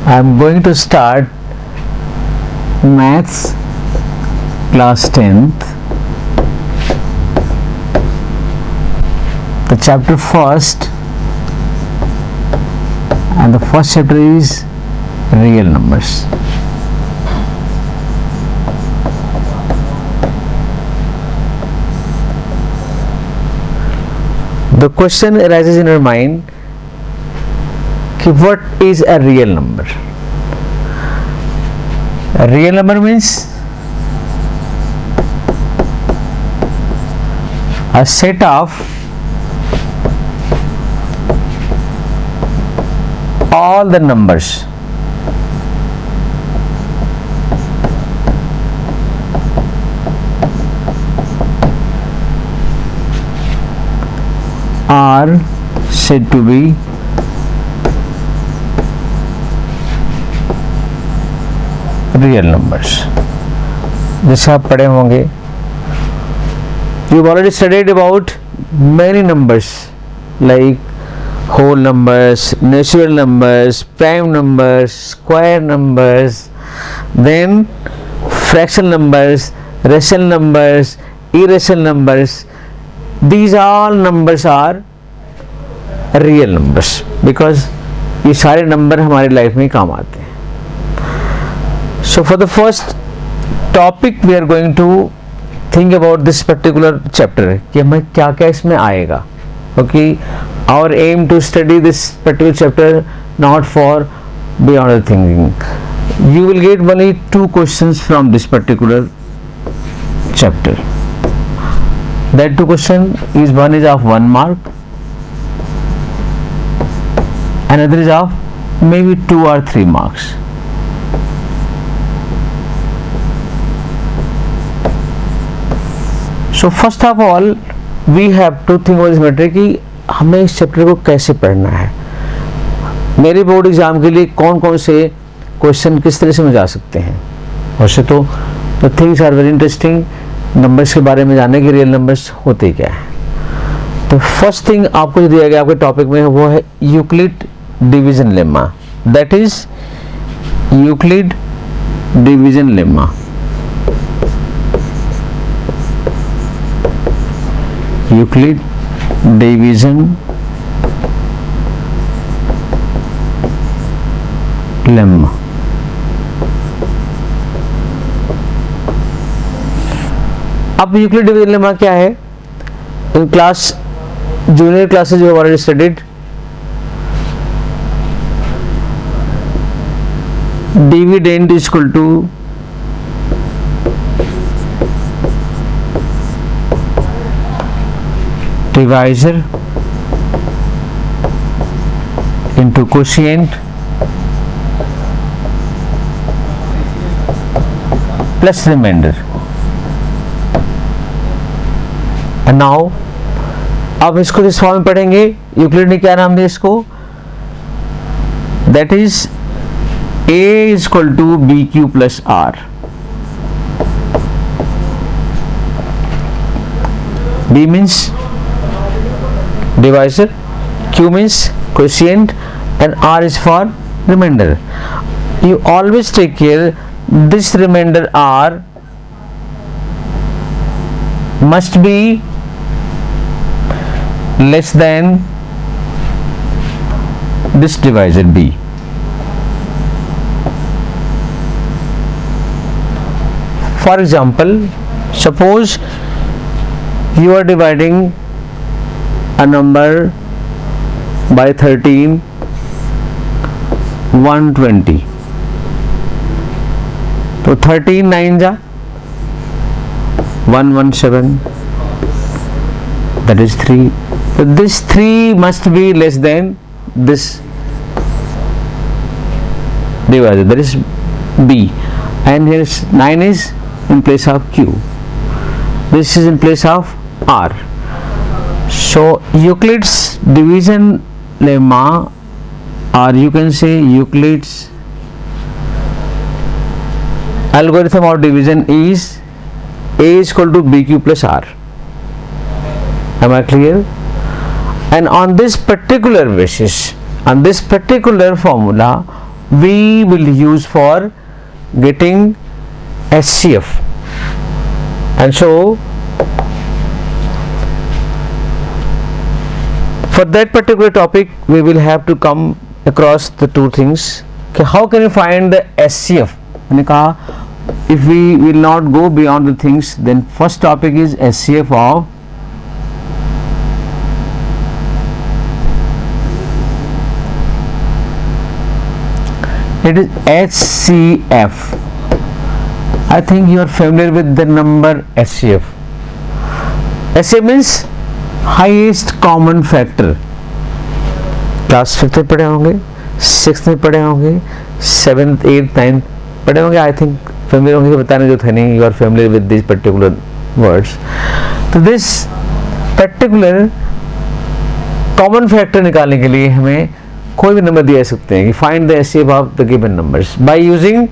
I'm going to start maths class 10th, the chapter first, and the first chapter is real numbers. The question arises in your mind, what is a real number? A real number means a set of all the numbers are said to be real numbers. जैसे आप पढ़े होंगे, you've already studied about many numbers like whole numbers, natural numbers, prime numbers, square numbers, then fraction numbers, rational numbers, irrational numbers. These all numbers are real numbers because ये सारे number हमारी life में काम आते हैं. So for the first topic we are going to think about this particular chapter कि हमें क्या क्या इसमें आएगा. Okay, our aim to study this particular chapter, not for beyond the thinking. You will get only 2 questions from this particular chapter. That 2 question is, one is of 1 mark, another is of maybe 2 or 3 marks. So first of all we have to think about this matter कि हमें इस chapter को कैसे पढ़ना है. मेरे board exam के लिए कौन कौन से क्वेश्चन किस तरह से में जा सकते हैं. वैसे तो the things are very interesting. Numbers के बारे में जानने के रियल नंबर्स होते क्या है. तो फर्स्ट थिंग आपको जो दिया गया आपके टॉपिक में वो है Euclid division lemma. That is Euclid division lemma. Euclid division lemma. अब यूक्लिड डिवीजन लेमा क्या है? In class junior classes you have already studied. Dividend is equal to divisor into quotient plus remainder. And now अब इसको इस form में पढ़ेंगे. Euclid ने क्या नाम दिया इसको? That is a is equal to bq plus r. b means divisor, q means quotient, and r is for remainder. You always take care this remainder r must be less than this divisor b. For example, suppose you are dividing a number by 13 120. तो 13 9 जा 117, that is 3. So this 3 must be less than this divisor, that is b, and here is 9 is in place of q, this is in place of r. So Euclid's division lemma, or you can say Euclid's algorithm of division is a is equal to bq plus r. Am I clear? And on this particular basis, on this particular formula, we will use for getting SCF. And so for that particular topic we will have to come across the two things. Okay, how can you find the SCF? मैंने कहा if we will not go beyond the things, then first topic is SCF of it is HCF. I think you are familiar with the number HCF. HCF means highest common factor. Class 5th में पढ़े होंगे, 6th में पढ़े होंगे, 7th, 8th, 9th पढ़े होंगे. I think familiar होंगे, बताने जो थे नहीं. You are familiar with this particular words. तो दिस पर्टिकुलर कॉमन फैक्टर निकालने के लिए हमें कोई भी नंबर दिया सकते हैं कि find the HCF of the given numbers by using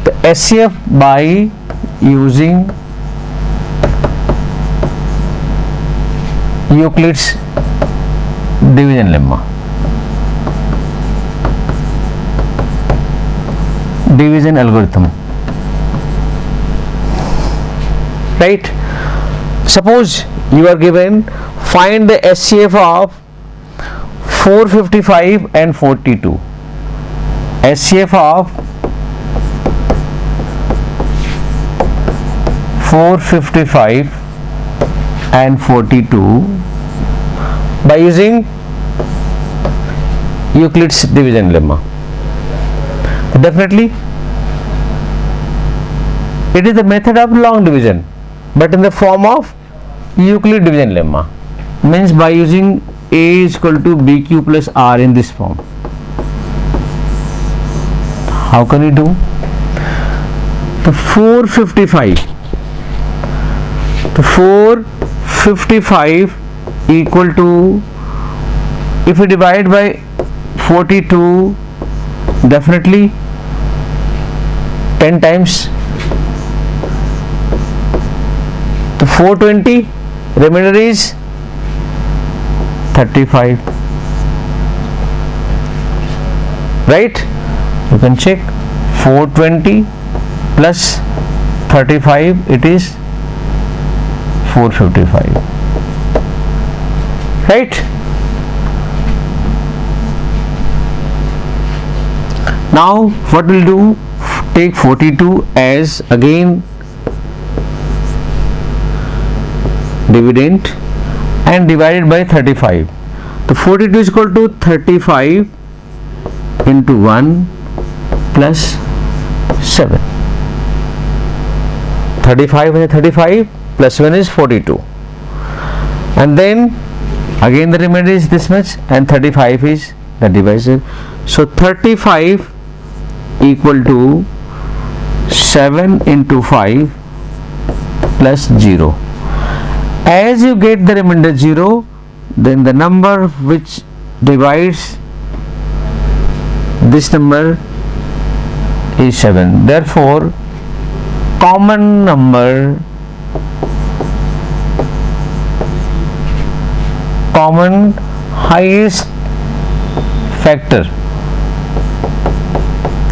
the HCF bye using Euclid's division lemma. Division algorithm, right? Suppose you are given find the HCF of 455 and 42. HCF of 455 and 42 by using Euclid's division lemma. Definitely it is the method of long division, but in the form of Euclid division lemma, means by using A is equal to BQ plus R in this form. How can you do? The 455 equal to, if we divide by 42, definitely 10 times. तो 420, remainder is 35, right? You can check 420 plus 35, it is 455, right? Now what we'll do, take 42 as again dividend and divide it by 35. So 42 is equal to 35 into 1 plus 7. 35 and 35 plus 1 is 42. And then again the remainder is this much and 35 is the divisor. So 35 equal to 7 into 5 plus 0. As you get the remainder 0, then the number which divides this number is 7. Therefore, common number, common highest factor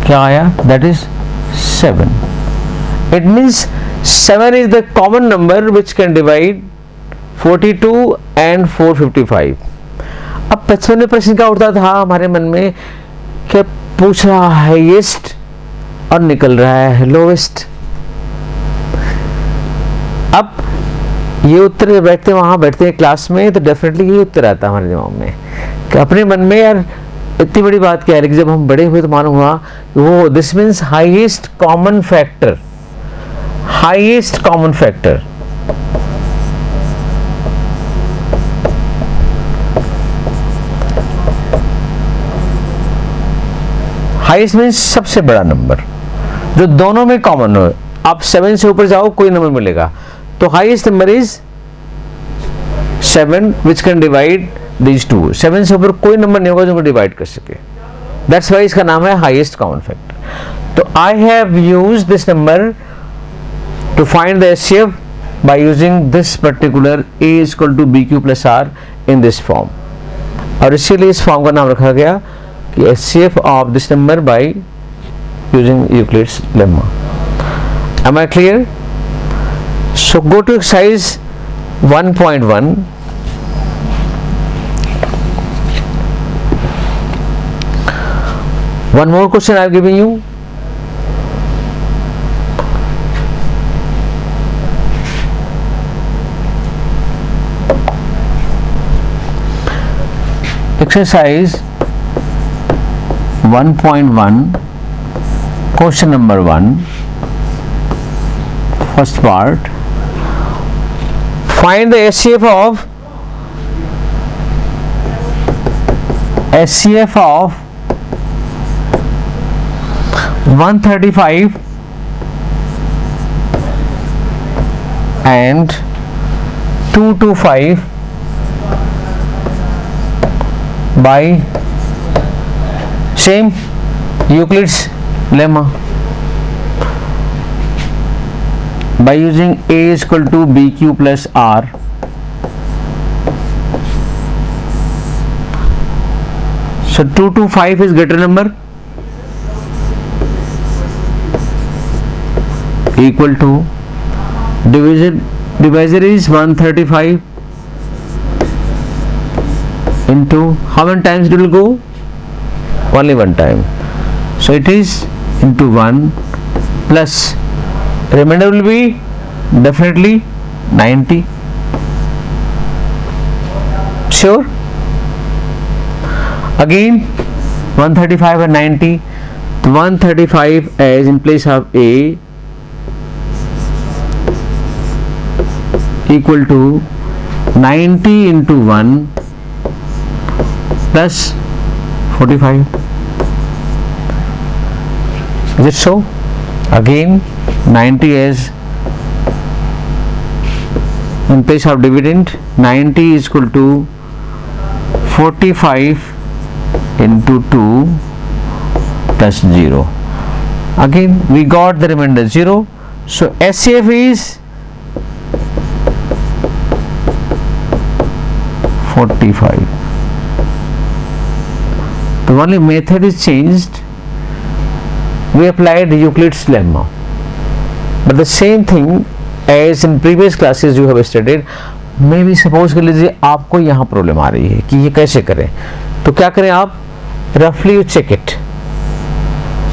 क्या आया? That is 7. It means 7 is the common number which can divide 42 and 455. अब 55 में प्रश्न क्या उठता था हमारे मन में, क्या पूछ रहा है हाईएस्ट और निकल रहा है लोवेस्ट. अब ये उत्तर बैठते वहां बैठते हैं क्लास में तो डेफिनेटली ये उत्तर आता है हमारे दिमाग में कि अपने मन में यार इतनी बड़ी बात क्या है, लेकिन जब हम बड़े हुए तो मालूम हुआ वो this means highest common factor. Highest common factor highest means सबसे बड़ा नंबर जो दोनों में कॉमन हो. आप 7 से ऊपर जाओ कोई नंबर मिलेगा, तो highest number is 7 which can divide these two. 7 से ऊपर कोई नंबर नहीं होगा जो डिवाइड कर सके. दैट्स वाई इसका नाम है हाईएस्ट कॉमन फैक्टर. तो I have used this number to find the HCF by using this particular A is equal to BQ plus R in this form. और इसीलिए इस फॉर्म का नाम रखा गया HCF of this number by using Euclid's lemma. Am I clear? So go to exercise 1.1. One more question I am giving you. Exercise 1.1, question number 1, first part. Find the HCF of 135 and 225 by same Euclid's lemma, by using A is equal to BQ plus R. So 225 is greater number, equal to divisor is 135 into how many times it will go? Only one time. So it is into 1 plus remainder will be definitely 90. Sure? Again 135 and 90. 135 as in place of A equal to 90 into 1 plus 45. Is it so? Again 90 as in place of dividend, 90 is equal to 45 into 2 plus 0. Again we got the remainder 0. So HCF is 45. The only method is changed. We applied Euclid's lemma, but the same thing as in previous classes you have studied. Maybe suppose कर लीजिए आपको यहाँ problem आ रही है कि ये कैसे करें, तो क्या करें आप रफली यू चेक इट.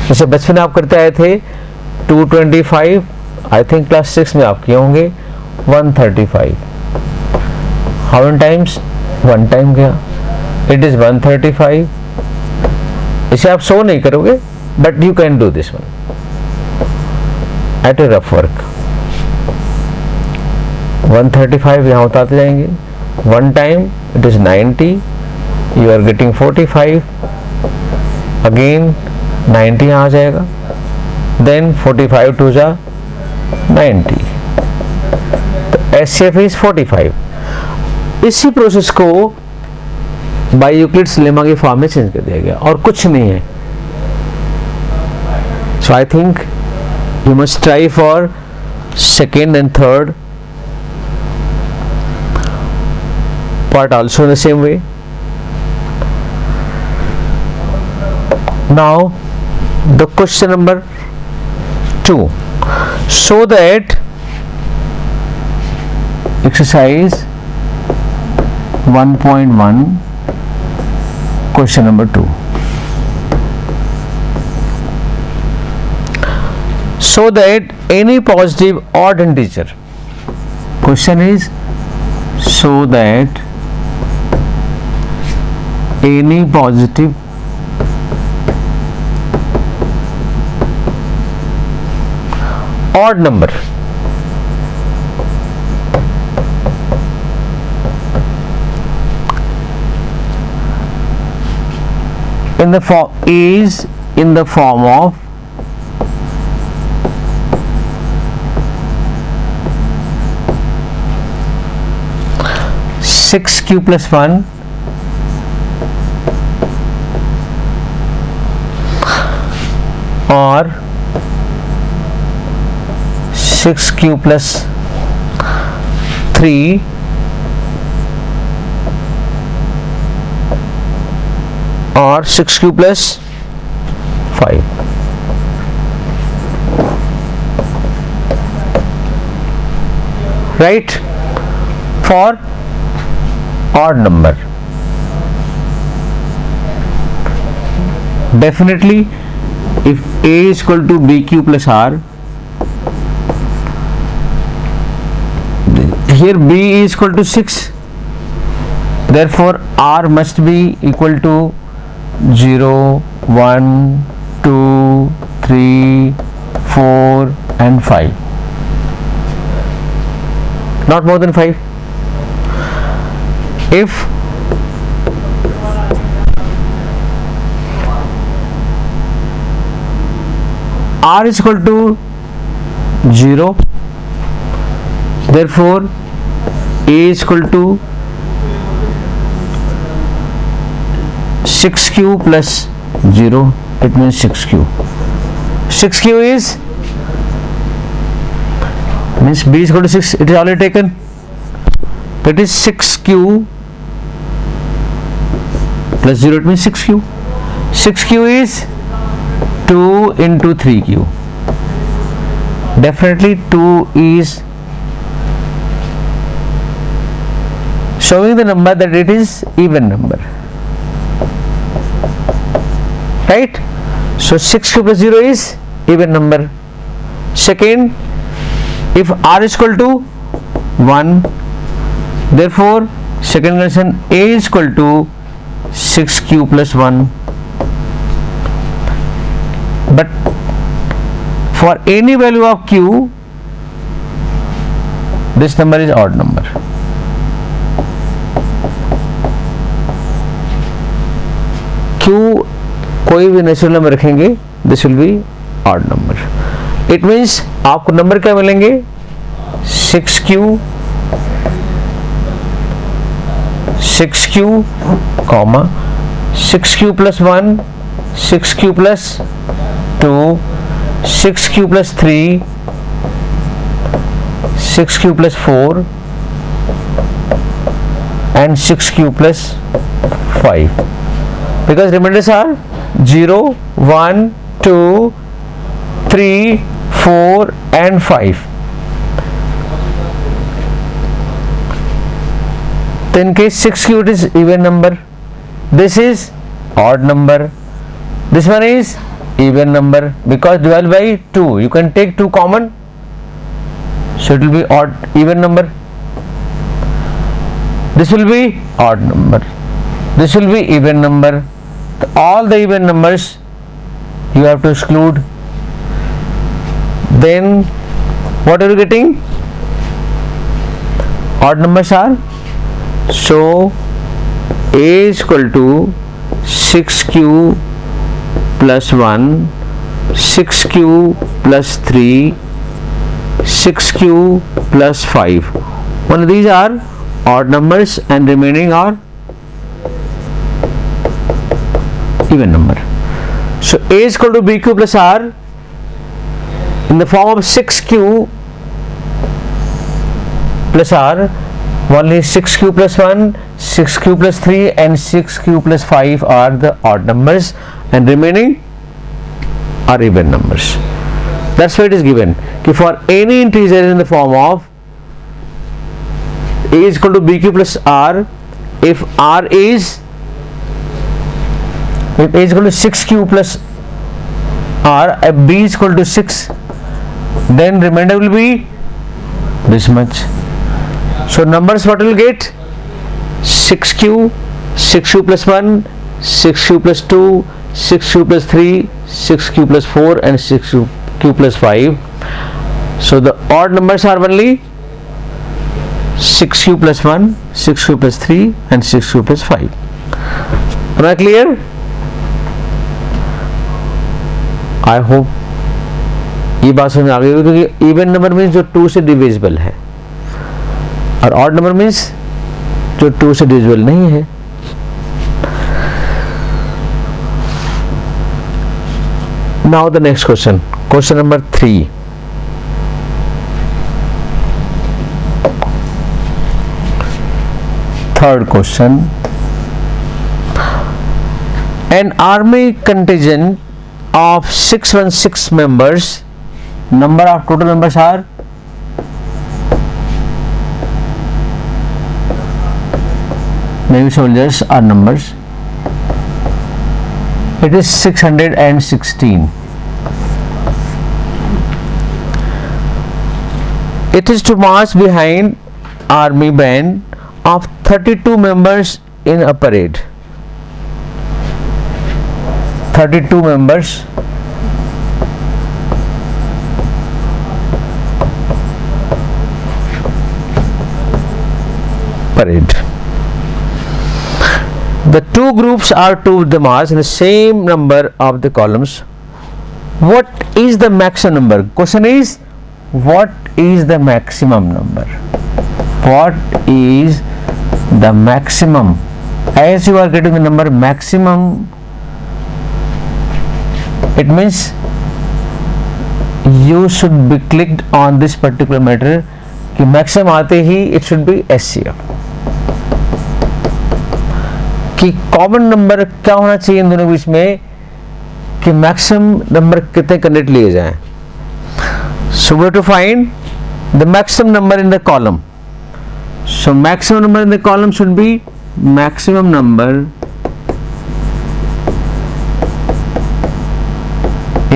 जैसे बचपन में आप करते आए थे 225, आई थिंक क्लास 6 में आप किए होंगे 135. How many times? One time गया, इट इज 135. इसे आप सो नहीं करोगे, but you can do this one at a rough work. 135 यहाँ उतारते जाएंगे, one time it is 90, you are getting 45. Again 90 यहाँ आ जाएगा, देन 45 टू जा 90. तो HCF इज 45. इसी प्रोसेस को बाय यूक्लिड्स लेमा के फॉर्म में चेंज कर दिया गया और कुछ नहीं है. So I think you must try for second and third part also in the same way. Now the question number 2. So that exercise 1.1 question number 2. So that any positive odd integer. Question is so that any positive odd number in the form is in the form of six q plus 1 or 6q plus 3 or 6q plus 5. Right? For odd number, definitely if a is equal to bq plus r, here b is equal to 6, therefore r must be equal to 0, 1, 2, 3, 4 and 5, not more than 5. If r is equal to 0, therefore a is equal to 6q plus 0, it means 6q. 6q is means b is equal to 6, it is already taken, that is 6q plus 0, it means 6q. 6q is 2 into 3q, definitely 2 is showing the number that it is even number, right? So 6q plus 0 is even number. Second, if r is equal to 1, therefore second condition a is equal to 6q plus 1, but for any value of q, this number is odd number. q कोई भी natural number रखेंगे, this will be odd number. It means आपको number क्या मिलेंगे, 6q, 6q, 6q plus 1, 6q plus 2, 6q plus 3, 6q plus 4 and 6q plus 5, because remainders are 0, 1, 2, 3, 4 and 5. So in case 6q, it is even number, this is odd number, this one is even number, because divided by 2 you can take 2 common, so it will be odd even number. This will be odd number, this will be even number. All the even numbers you have to exclude. Then what are you getting? Odd numbers are, so a is equal to 6q plus 1, 6q plus 3, 6q plus 5. One of these are odd numbers and remaining are even number. So a is equal to bq plus r in the form of 6q plus r. Only 6q plus 1, 6q plus 3 and 6q plus 5 are the odd numbers and remaining are even numbers. That's why it is given कि for any integer in the form of a is equal to bq plus r, if r is if a is equal to 6q plus r, if b is equal to 6, then remainder will be this much. So numbers what will get, 6q, 6q plus 1, 6q plus 2, 6q plus 3, 6q plus 4 and 6q plus 5. So the odd numbers are only 6q plus 1, 6q plus 3 and 6q plus 5. Am I clear? I hope ये बात समझ आ गई होगी, क्योंकि even number means जो 2 से divisible है और ऑड नंबर मीन्स जो 2 से डिविजिबल नहीं है. Now the next question, question number 3. Third question. An army contingent of 616 members, number of total members are Navy soldiers are numbers. It is 616. It is to march behind army band of 32 members in a parade. 32 members parade. The two groups are to the march in the same number of the columns. What is the maximum number? Question is, what is the maximum number? What is the maximum? As you are getting the number maximum, it means you should be clicked on this particular matter कि maximum आते ही it should be SCF. कि common number क्या होना चाहिए इन दोनों के बीच में कि मैक्सिमम नंबर कितने कैंडिडेट लिए जाएं. So we have to find the maximum number in the column. So maximum number in the column should be maximum number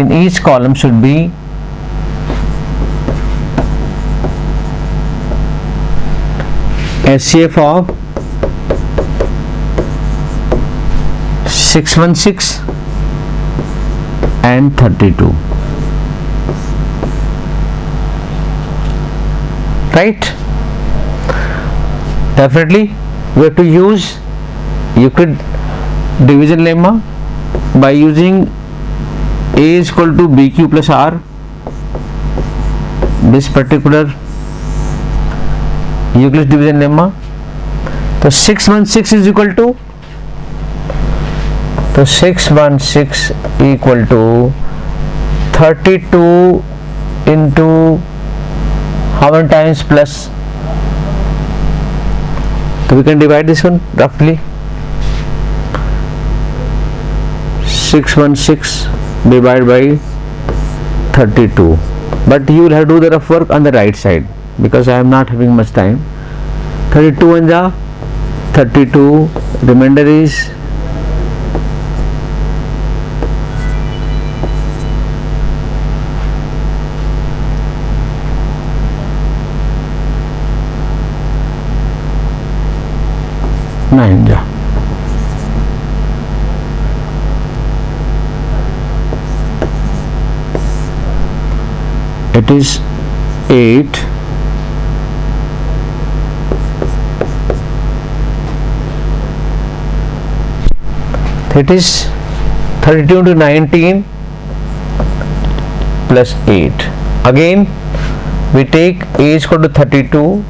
in each column should be SCF of 616 and 32. Right? Definitely we have to use Euclid division lemma by using A is equal to BQ plus R. This particular Euclid division lemma. So 616 is equal to 616 equal to 32 into how many times plus? So we can divide this one roughly. 616 divided by 32. But you will have to do the rough work on the right side because I am not having much time. 32 and the 32. Remainder is 9 ja. It is 8 it is 32 into 19 plus 8. Again we take A is equal to 32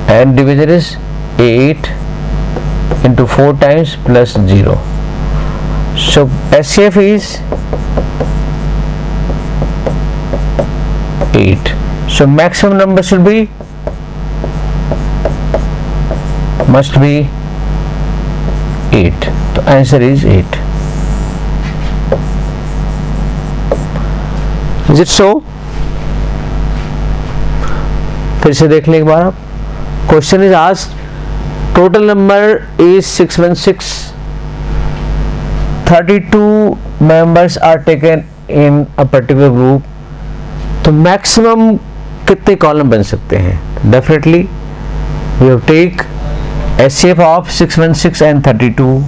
and divisor is 8 into 4 times plus 0. So SCF is 8. So maximum number should be must be 8. So answer is 8. Is it so? फिर से देख लें एक बार आप. Question is asked, total number is 616. 32 members are taken in a particular group. तो maximum कितने column बन सकते हैं? Definitely we have take SCF of 616 and 32.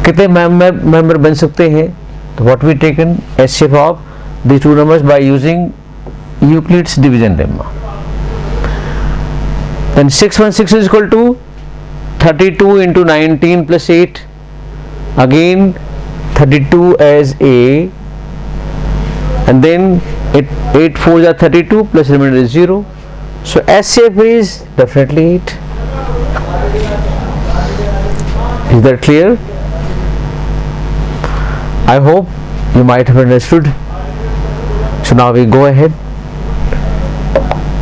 कितने मेंबर बन सकते हैं? तो what we taken SCF of the two numbers by using Euclid's division lemma. Then 616 is equal to 32 into 19 plus 8. Again 32 as A, and then 8 4s are 32 plus remainder is 0. So SCF is definitely 8. Is that clear? I hope you might have understood. So now we go ahead.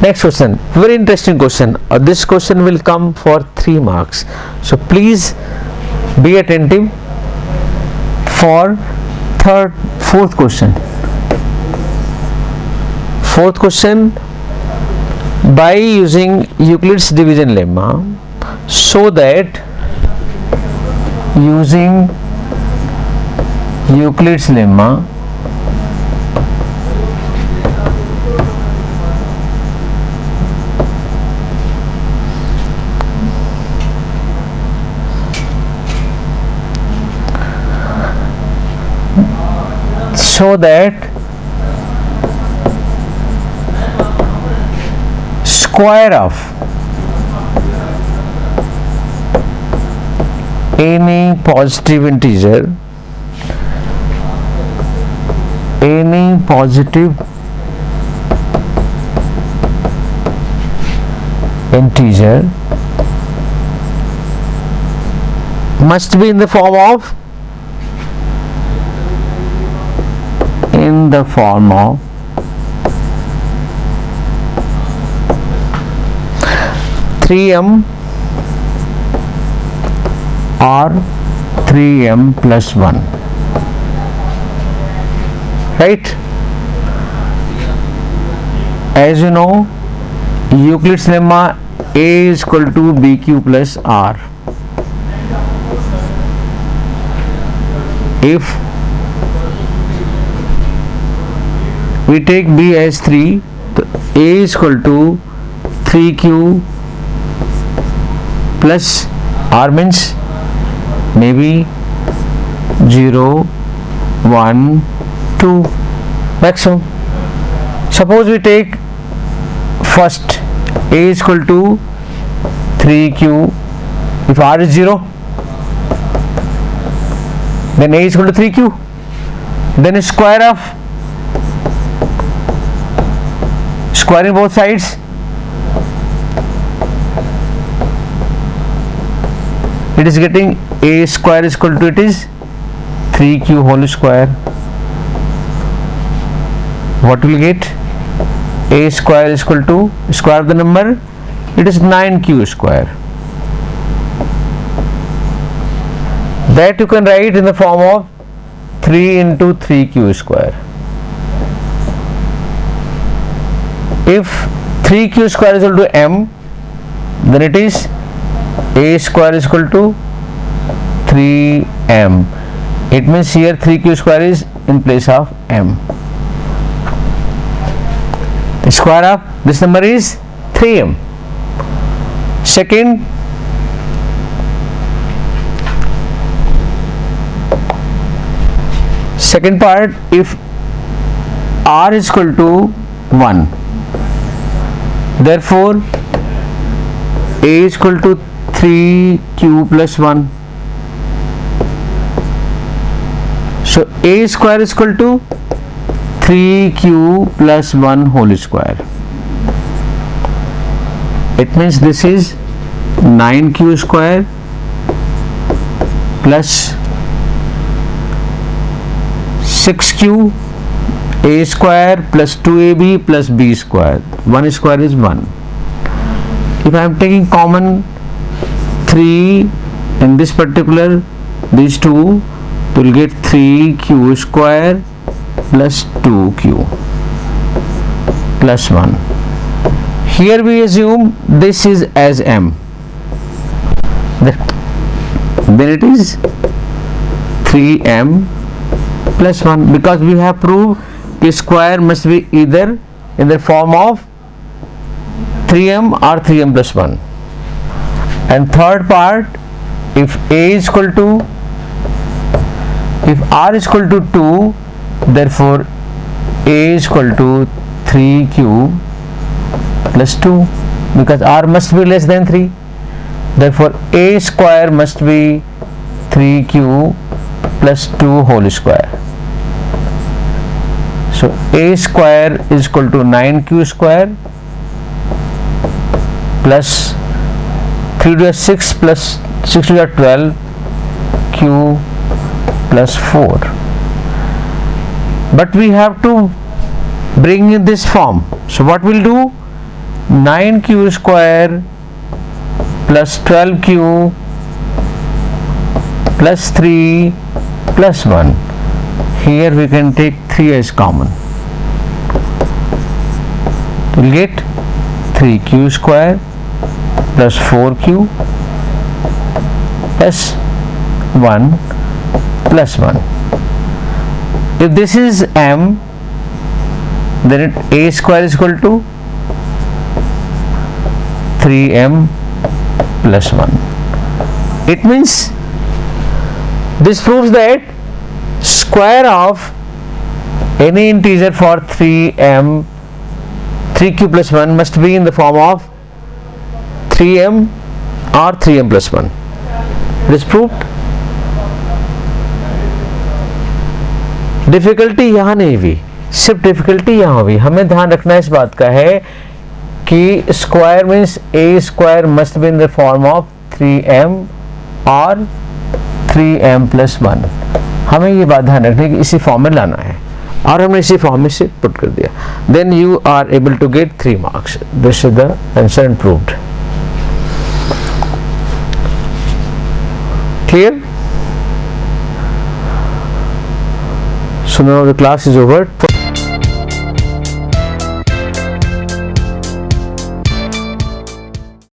Next question, very interesting question. This question will come for 3 marks. So please Be attentive for fourth question. Fourth question, by using Euclid's division lemma, so that using Euclid's lemma, so that square of any positive integer, must be in the form of 3m or 3m plus 1, right? As you know, Euclid's lemma, A is equal to BQ plus R. If we take B as 3, so A is equal to 3Q plus R means maybe 0, 1, 2 maximum. Suppose we take first A is equal to 3Q, if R is 0, then A is equal to 3Q, then square of squaring both sides, it is getting A square is equal to, it is 3Q whole square. What will get? A square is equal to square of the number, it is 9Q square. That you can write in the form of 3 into 3Q square. If 3Q square is equal to m, then it is A square is equal to 3m. It means here 3Q square is in place of m. The square of this number is 3m. Second part, if R is equal to 1, therefore A is equal to 3Q plus 1. So A square is equal to 3Q plus 1 whole square. It means this is 9Q square plus 6Q A square plus 2AB plus B square. 1 square is 1. If I am taking common 3 in this particular, these two, you will get 3Q square plus 2Q plus 1. Here we assume this is as m, then it is 3m plus 1, because we have proved a square must be either in the form of 3m or 3m plus 1. And third part, if A is equal to, if R is equal to 2, therefore A is equal to 3Q plus 2, because R must be less than 3. Therefore A square must be 3Q plus 2 whole square. So A square is equal to 9Q square plus 3 to the 6 plus 6 to the 12 Q plus 4. But we have to bring in this form. So what we'll do? 9Q square plus 12Q plus 3 plus 1. Here we can take 3 as common. We'll get 3q square plus 4q plus 1 plus 1. If this is m, then a square is equal to 3m plus 1. It means this proves that square of any integer for 3q plus 1 must be in the form of 3m or 3m plus 1. It is proved. Difficulty यहाँ नहीं हुई, सिर्फ difficulty यहाँ हुई. हमें ध्यान रखना इस बात का है कि square means A square must be in the form of 3m और 3m प्लस 1. हमें ये बात ध्यान रखनी है कि इसी फॉर्म में लाना है और हमने इसी फॉर्म में से पुट कर दिया. Then you are able to get 3 marks. This is the answer and proved. Clear? So now the class is over.